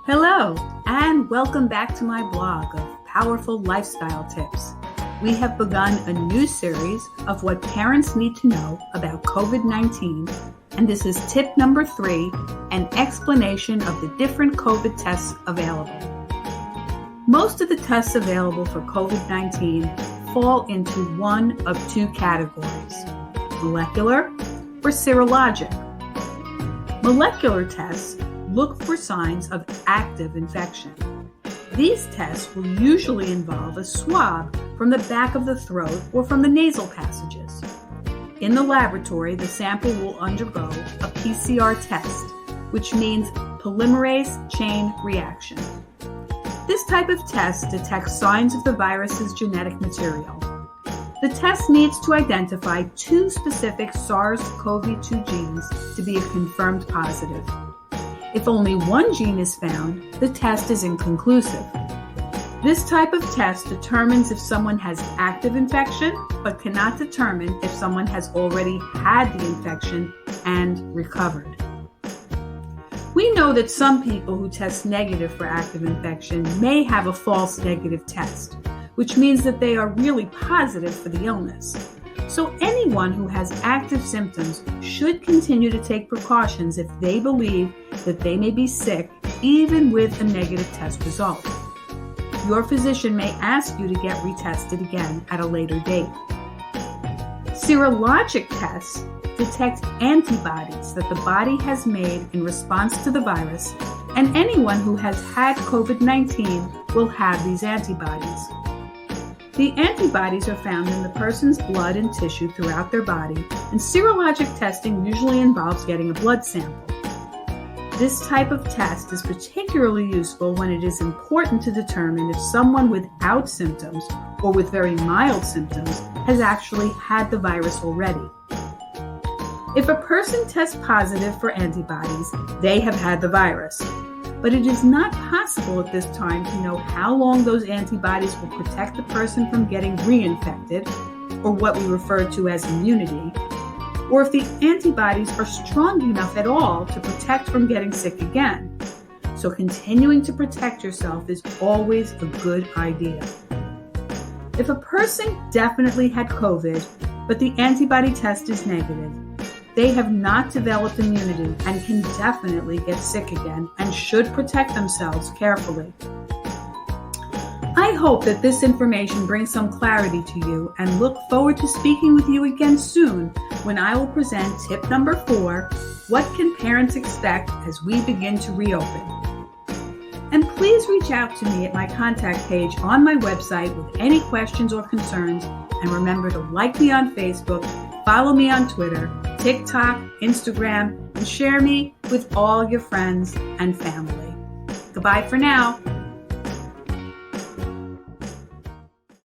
Hello, and welcome back to my blog of powerful lifestyle tips. We have begun a new series of what parents need to know about COVID-19, and this is tip number 3, an explanation of the different COVID tests available. Most of the tests available for COVID-19 fall into one of two categories, molecular or serologic. Molecular tests look for signs of active infection. These tests will usually involve a swab from the back of the throat or from the nasal passages. In the laboratory, the sample will undergo a PCR test, which means polymerase chain reaction. This type of test detects signs of the virus's genetic material. The test needs to identify 2 specific SARS-CoV-2 genes to be a confirmed positive. If only one gene is found, the test is inconclusive. This type of test determines if someone has active infection, but cannot determine if someone has already had the infection and recovered. We know that some people who test negative for active infection may have a false negative test, which means that they are really positive for the illness. So anyone who has active symptoms should continue to take precautions if they believe that they may be sick, even with a negative test result. Your physician may ask you to get retested again at a later date. Serologic tests detect antibodies that the body has made in response to the virus, and anyone who has had COVID-19 will have these antibodies. The antibodies are found in the person's blood and tissue throughout their body, and serologic testing usually involves getting a blood sample. This type of test is particularly useful when it is important to determine if someone without symptoms or with very mild symptoms has actually had the virus already. If a person tests positive for antibodies, they have had the virus. But it is not possible at this time to know how long those antibodies will protect the person from getting reinfected, or what we refer to as immunity, or if the antibodies are strong enough at all to protect from getting sick again. So continuing to protect yourself is always a good idea. If a person definitely had COVID, but the antibody test is negative, they have not developed immunity and can definitely get sick again and should protect themselves carefully. I hope that this information brings some clarity to you and look forward to speaking with you again soon when I will present tip number 4, what can parents expect as we begin to reopen? And please reach out to me at my contact page on my website with any questions or concerns, and remember to like me on Facebook, follow me on Twitter, TikTok, Instagram, and share me with all your friends and family. Goodbye for now.